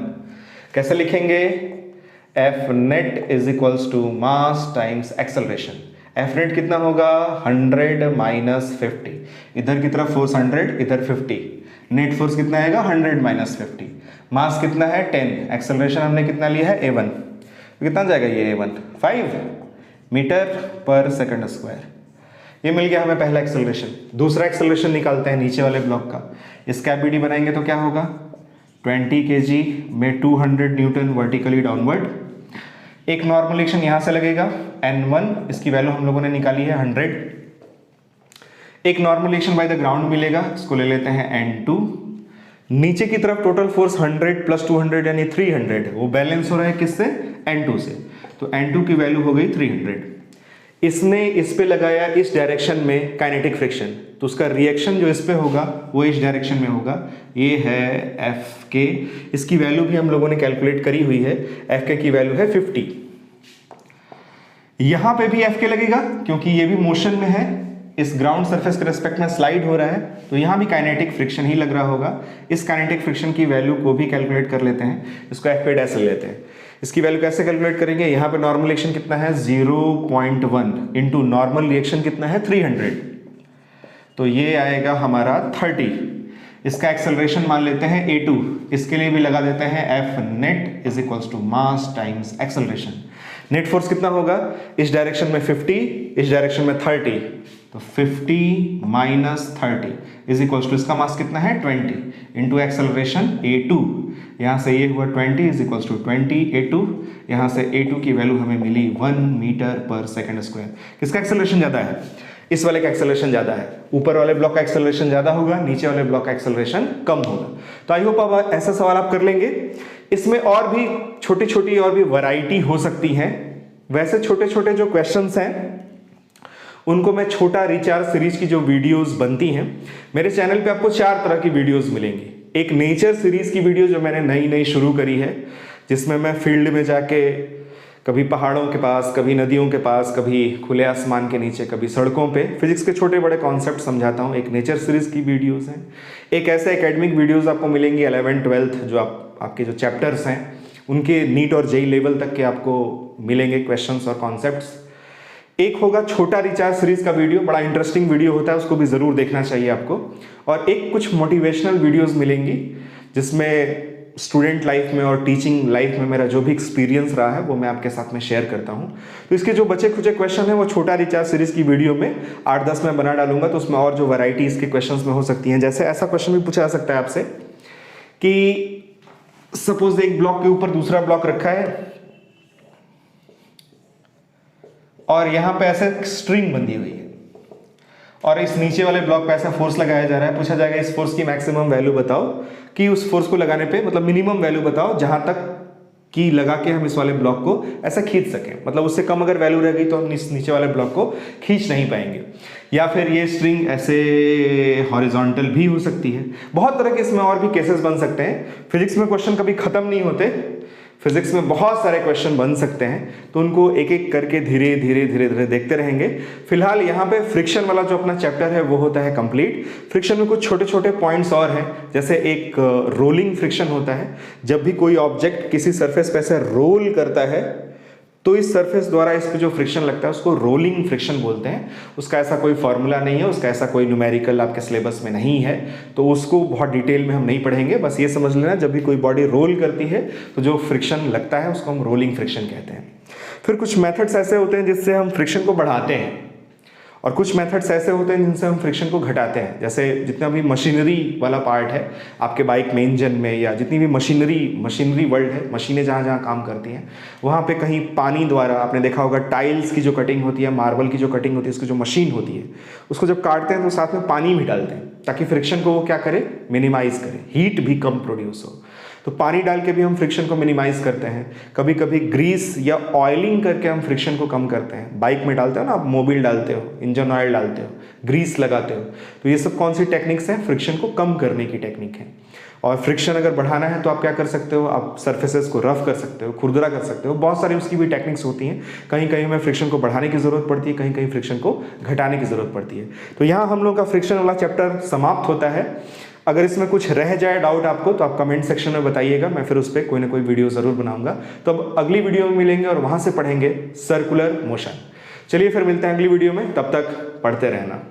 कैसे लिखेंगे? F net is equals to mass times acceleration. F net कितना होगा? 100 माइनस 50। इधर की तरफ फोर्स 100, इधर 50। नेट फोर्स कितना आएगा? 100 माइनस 50। मास कितना है? 10। एक्सेलरेशन हमने कितना लिया है? a1। तो कितना जाएगा ये a1? 5 मीटर पर सेकंड स्क्वायर। ये मिल गया हमें पहला एक्सेलरेशन। दूसरा एक्सेलरेशन निकालते हैं नीचे वाले ब्लॉक का। इसका एफबीडी बनाएंगे तो क्या होगा? 20 kg में 200 न्यूटन वर्टिकली डाउनवर्ड। एक नॉर्मल रिएक्शन यहां से लगेगा N1, इसकी वैल्यू हम लोगों ने निकाली है 100। एक normal reaction by the ground मिलेगा, इसको ले लेते हैं N2। नीचे की तरफ टोटल फोर्स 100 प्लस 200 यानी 300, वो बैलेंस हो रहा है किससे? N2 से। तो N2 की वैल्यू हो गई 300। इसने इस पे लगाया इस डायरेक्शन में काइनेटिक फ्रिक्शन, तो उसका रिएक्शन जो इस पे होगा वो इस डायरेक्शन में होगा। ये है एफ के, इसकी वैल्यू भी हम लोगों ने कैलकुलेट करी हुई है। एफ के की वैल्यू है 50। यहां पे भी एफ के लगेगा क्योंकि ये भी मोशन में है, इस ग्राउंड सरफेस के रेस्पेक्ट में स्लाइड हो रहा है, तो यहां भी काइनेटिक फ्रिक्शन ही लग रहा होगा। इस काइनेटिक फ्रिक्शन की वैल्यू को भी कैलकुलेट कर लेते हैं। इसको एफ पे डैश ले लेते हैं। इसकी वैल्यू कैसे कैलकुलेट करेंगे? यहाँ पे नॉर्मल रिएक्शन कितना है? 0.1 इंटू नॉर्मल रिएक्शन कितना है? 300, तो ये आएगा हमारा 30। इसका एक्सेलरेशन मान लेते हैं a2। इसके लिए भी लगा देते हैं F net is equals to mass times acceleration. Net force कितना होगा? इस डायरेक्शन में 50, इस डायरेक्शन में 30, तो 50 माइनस 30 इज इक्वल्स टू, इसका मास कितना है? 20 इंटू एक्सेलरेशन a2। यहाँ से ये हुआ 20 इज इक्वल्स टू 20 a2। यहाँ से a2 की वैल्यू हमें मिली 1 मीटर पर सेकंड स्क्वायर। किसका एक्सेलरेशन ज़्यादा है? इस वाले का एक्सेलरेशन ज़्यादा है। ऊपर वाले ब्लॉक का एक्सेलरेशन ज़्यादा होगा, नीचे वाले ब्लॉक का एक्सेलरेशन कम होगा। तो आई होप अब ऐसा सवाल आप कर लेंगे। इसमें और भी छोटी छोटी और भी वैरायटी हो सकती हैं। वैसे छोटे छोटे जो क्वेश्चंस हैं उनको मैं छोटा रिचार्ज सीरीज की जो वीडियोस बनती हैं मेरे चैनल पे, आपको 4 तरह की वीडियोस मिलेंगी। एक नेचर सीरीज की वीडियो जो मैंने नई शुरू करी है, जिसमें मैं फील्ड में जाके कभी पहाड़ों के पास, कभी नदियों के पास, कभी खुले आसमान के नीचे, कभी सड़कों पे फिजिक्स के छोटे बड़े कॉन्सेप्ट समझाता हूँ। एक नेचर सीरीज की वीडियोस हैं। एक ऐसे एकेडमिक वीडियोस आपको मिलेंगी 11th 12th जो आपके जो चैप्टर्स हैं उनके नीट और जेई लेवल तक के आपको मिलेंगे क्वेश्चंस और कॉन्सेप्ट्स। एक होगा छोटा रिचार्ज सीरीज का वीडियो, बड़ा इंटरेस्टिंग वीडियो होता है, उसको भी ज़रूर देखना चाहिए आपको। और एक कुछ मोटिवेशनल वीडियोस मिलेंगी जिसमें स्टूडेंट लाइफ में और टीचिंग लाइफ में मेरा जो भी एक्सपीरियंस रहा है वो मैं आपके साथ में शेयर करता हूँ। तो इसके जो बचे खुचे क्वेश्चन है वो छोटा रिचार्ज सीरीज की वीडियो में 8-10 में बना डालूंगा, तो उसमें और जो वैरायटी इसके क्वेश्चंस में हो सकती हैं, जैसे ऐसा क्वेश्चन भी पूछा जा सकता है आपसे कि सपोज एक ब्लॉक के ऊपर दूसरा ब्लॉक रखा है और यहां पे ऐसे स्ट्रिंग बंधी हुई है और इस नीचे वाले ब्लॉक पे ऐसा फोर्स लगाया जा रहा है। पूछा जाएगा इस फोर्स की मैक्सिमम वैल्यू बताओ, कि उस फोर्स को लगाने पे मतलब मिनिमम वैल्यू बताओ जहां तक कि लगा के हम इस वाले ब्लॉक को ऐसा खींच सकें, मतलब उससे कम अगर वैल्यू रह गई तो हम इस नीचे वाले ब्लॉक को खींच नहीं पाएंगे। या फिर ये स्ट्रिंग ऐसे हॉरिजॉन्टल भी हो सकती है। बहुत तरह के इसमें और भी केसेस बन सकते हैं। फिजिक्स में क्वेश्चन कभी खत्म नहीं होते, फिजिक्स में बहुत सारे क्वेश्चन बन सकते हैं, तो उनको एक एक करके धीरे धीरे देखते रहेंगे। फिलहाल यहाँ पे फ्रिक्शन वाला जो अपना चैप्टर है वो होता है कंप्लीट। फ्रिक्शन में कुछ छोटे छोटे पॉइंट्स और हैं, जैसे एक रोलिंग फ्रिक्शन होता है। जब भी कोई ऑब्जेक्ट किसी सरफेस पे ऐसे रोल करता है तो इस सरफेस द्वारा इस पे जो फ्रिक्शन लगता है उसको रोलिंग फ्रिक्शन बोलते हैं। उसका ऐसा कोई फॉर्मूला नहीं है, उसका ऐसा कोई न्यूमेरिकल आपके सिलेबस में नहीं है, तो उसको बहुत डिटेल में हम नहीं पढ़ेंगे। बस ये समझ लेना जब भी कोई बॉडी रोल करती है तो जो फ्रिक्शन लगता है उसको हम रोलिंग फ्रिक्शन कहते हैं। फिर कुछ मेथड्स ऐसे होते हैं जिससे हम फ्रिक्शन को बढ़ाते हैं और कुछ मेथड्स ऐसे होते हैं जिनसे हम फ्रिक्शन को घटाते हैं। जैसे जितना भी मशीनरी वाला पार्ट है आपके बाइक में, इंजन में, या जितनी भी मशीनरी वर्ल्ड है, मशीनें जहाँ जहाँ काम करती हैं वहाँ पे कहीं पानी द्वारा, आपने देखा होगा टाइल्स की जो कटिंग होती है, मार्बल की जो कटिंग होती है, उसकी जो मशीन होती है उसको जब काटते हैं तो साथ में पानी भी डालते हैं ताकि फ्रिक्शन को वो क्या करे, मिनिमाइज करे, हीट भी कम प्रोड्यूस हो। तो पानी डाल के भी हम फ्रिक्शन को मिनिमाइज करते हैं। कभी कभी ग्रीस या ऑयलिंग करके हम फ्रिक्शन को कम करते हैं। बाइक में डालते हो ना आप, मोबिल डालते हो, इंजन ऑयल डालते हो, ग्रीस लगाते हो, तो ये सब कौन सी टेक्निक्स हैं, फ्रिक्शन को कम करने की टेक्निक है। और फ्रिक्शन अगर बढ़ाना है तो आप क्या कर सकते हो, आप सर्फेसेस को रफ कर सकते हो, खुरदरा कर सकते हो, बहुत सारी उसकी भी टेक्निक्स होती हैं। कहीं कहीं हमें फ्रिक्शन को बढ़ाने की ज़रूरत पड़ती है, कहीं कहीं फ्रिक्शन को घटाने की ज़रूरत पड़ती है। तो यहाँ हम लोग का फ्रिक्शन वाला चैप्टर समाप्त होता है। अगर इसमें कुछ रह जाए डाउट आपको तो आप कमेंट सेक्शन में बताइएगा, मैं फिर उस पर कोई ना कोई वीडियो ज़रूर बनाऊंगा। तो अब अगली वीडियो में मिलेंगे और वहाँ से पढ़ेंगे सर्कुलर मोशन। चलिए फिर मिलते हैं अगली वीडियो में, तब तक पढ़ते रहना।